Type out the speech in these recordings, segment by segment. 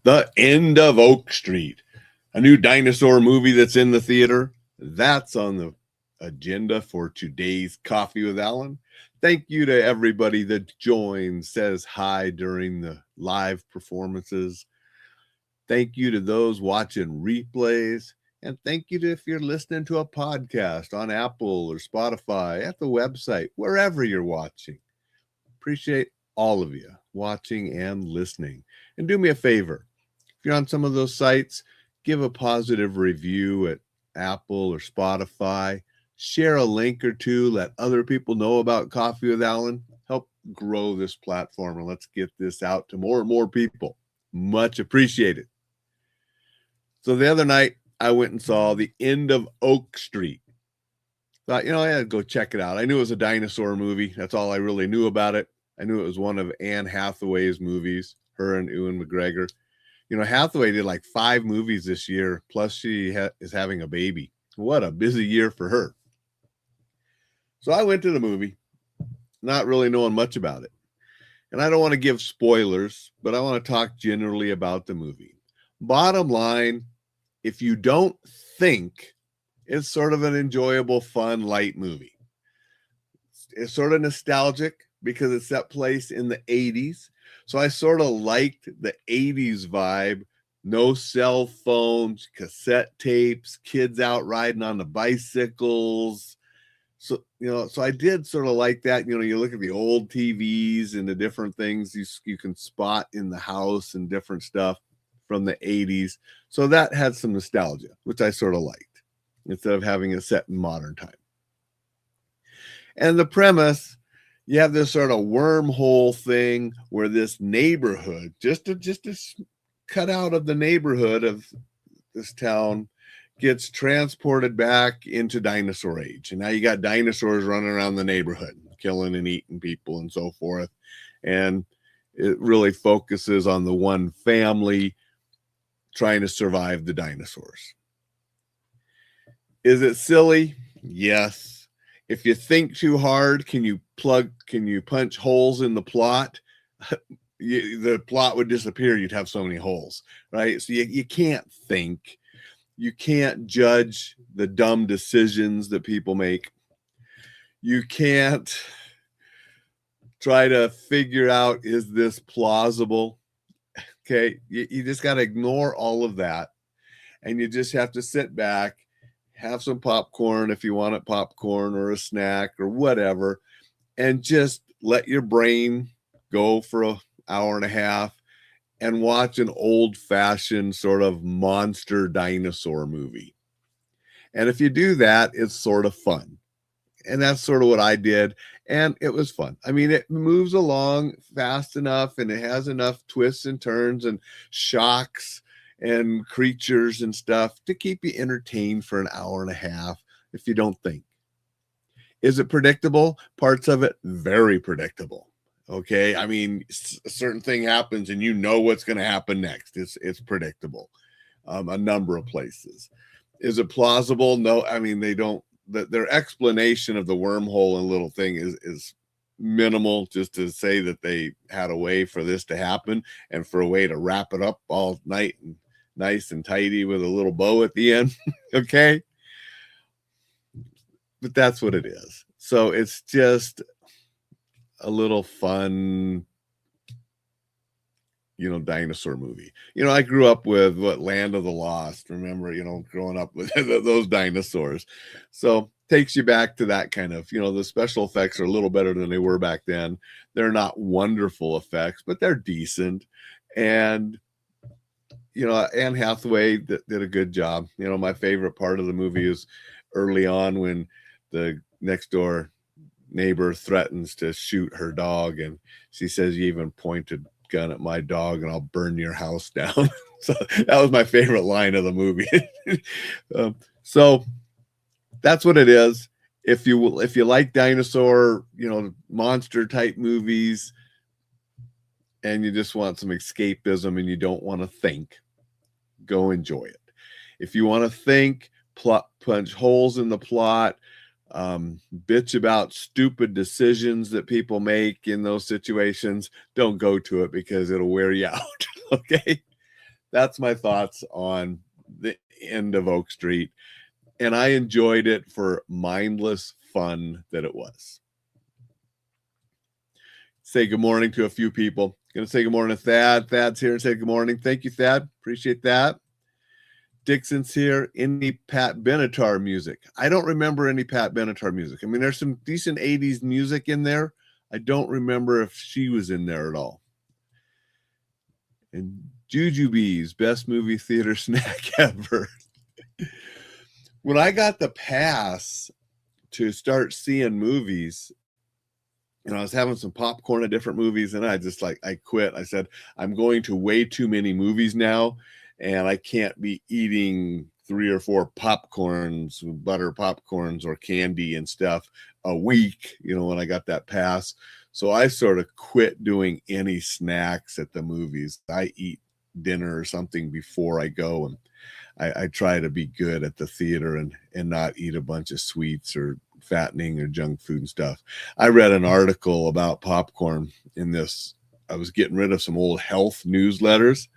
The End of Oak Street, a new dinosaur movie that's in the theater. That's on the agenda for today's Coffee with Alain. Thank you to everybody that joins, says hi during the live performances. Thank you to those watching replays. And thank you to if you're listening to a podcast on Apple or Spotify, at the website, wherever you're watching. Appreciate all of you watching and listening. And do me a favor. If you're on some of those sites, give a positive review at Apple or Spotify. Share a link or two. Let other people know about Coffee with Alain. Help grow this platform, and let's get this out to more and more people. Much appreciated. So the other night, I went and saw The End of Oak Street. Thought, I had to go check it out. I knew it was a dinosaur movie. That's all I really knew about it. I knew it was one of Anne Hathaway's movies, her and Ewan McGregor. Hathaway did like 5 movies this year, plus she is having a baby. What a busy year for her. So I went to the movie, not really knowing much about it. And I don't want to give spoilers, but I want to talk generally about the movie. Bottom line, if you don't think, it's sort of an enjoyable, fun, light movie. It's sort of nostalgic because it's that place in the 80s. So I sort of liked the 80s vibe. No cell phones, cassette tapes, kids out riding on the bicycles. So, so I did sort of like that. You look at the old TVs and the different things you can spot in the house and different stuff from the 80s. So that had some nostalgia, which I sort of liked, instead of having it set in modern time. And the premise, you have this sort of wormhole thing where this neighborhood, just a cut out of the neighborhood of this town, gets transported back into dinosaur age. And now you got dinosaurs running around the neighborhood, killing and eating people and so forth. And it really focuses on the one family trying to survive the dinosaurs. Is it silly? Yes. If you think too hard, can you punch holes in the plot? The plot would disappear. You'd have so many holes, right? So you can't think. You can't judge the dumb decisions that people make. You can't try to figure out, is this plausible? Okay, you just got to ignore all of that. And you just have to sit back, have some popcorn if you want it, popcorn or a snack or whatever, and just let your brain go for an hour and a half and watch an old-fashioned sort of monster dinosaur movie. And if you do that, it's sort of fun. And that's sort of what I did. And it was fun. I mean, it moves along fast enough, and it has enough twists and turns and shocks and creatures and stuff to keep you entertained for an hour and a half if you don't think. Is it predictable? Parts of it, very predictable. Okay. I mean, a certain thing happens and you know what's going to happen next. It's predictable. A number of places. Is it plausible? No. I mean, they don't. Their explanation of the wormhole and little thing is minimal, just to say that they had a way for this to happen and for a way to wrap it up all night and nice and tidy with a little bow at the end. Okay. But that's what it is. So it's just a little fun, dinosaur movie. I grew up with Land of the Lost. Remember, growing up with those dinosaurs. So takes you back to that kind of, the special effects are a little better than they were back then. They're not wonderful effects, but they're decent. And, Anne Hathaway did a good job. My favorite part of the movie is early on when the next door neighbor threatens to shoot her dog, and she says, "You even pointed gun at my dog and I'll burn your house down." So that was my favorite line of the movie. So that's what it is. If you like dinosaur, monster type movies, and you just want some escapism and you don't want to think, go enjoy it. If you want to think, punch holes in the plot, bitch about stupid decisions that people make in those situations, don't go to it because it'll wear you out. Okay. that's my thoughts on the end of Oak Street. And I enjoyed it for mindless fun that it was. Say good morning to a few people. Going to say good morning to Thad. Thad's here and say good morning. Thank you, Thad. Appreciate that. Dixon's here. Any Pat Benatar music? I don't remember any Pat Benatar music. I mean, there's some decent 80s music in there. I don't remember if she was in there at all. And Jujubee's best movie theater snack ever. When I got the pass to start seeing movies, I was having some popcorn at different movies, and I quit. I said, I'm going to way too many movies now, and I can't be eating 3 or 4 popcorns, butter popcorns or candy and stuff a week, when I got that pass. So I sort of quit doing any snacks at the movies. I eat dinner or something before I go, and I try to be good at the theater and not eat a bunch of sweets or fattening or junk food and stuff. I read an article about popcorn in this. I was getting rid of some old health newsletters,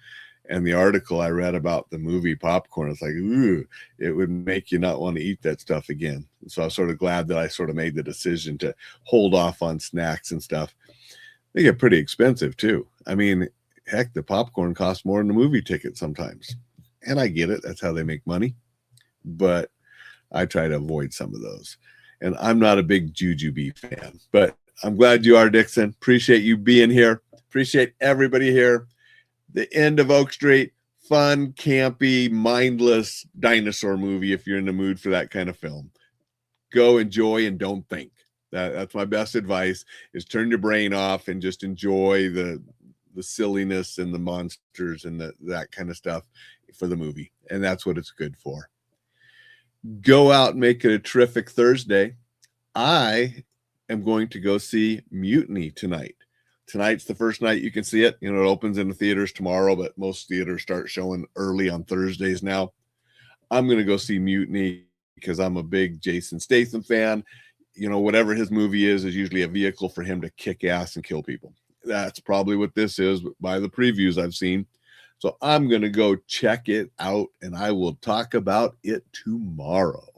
and the article I read about the movie popcorn, it's like, ooh, it would make you not want to eat that stuff again. So I was sort of glad that I sort of made the decision to hold off on snacks and stuff. They get pretty expensive too. I mean, heck, the popcorn costs more than the movie ticket sometimes. And I get it. That's how they make money. But I try to avoid some of those. And I'm not a big Jujubee fan, but I'm glad you are, Dixon. Appreciate you being here. Appreciate everybody here. The end of Oak Street, fun, campy, mindless dinosaur movie if you're in the mood for that kind of film. Go enjoy and don't think. That's my best advice, is turn your brain off and just enjoy the silliness and the monsters and that kind of stuff for the movie. And that's what it's good for. Go out and make it a terrific Thursday. I am going to go see Mutiny tonight. Tonight's the first night you can see it. It opens in the theaters tomorrow, but most theaters start showing early on Thursdays now. I'm going to go see Mutiny because I'm a big Jason Statham fan. Whatever his movie is usually a vehicle for him to kick ass and kill people. That's probably what this is by the previews I've seen. So I'm going to go check it out, and I will talk about it tomorrow.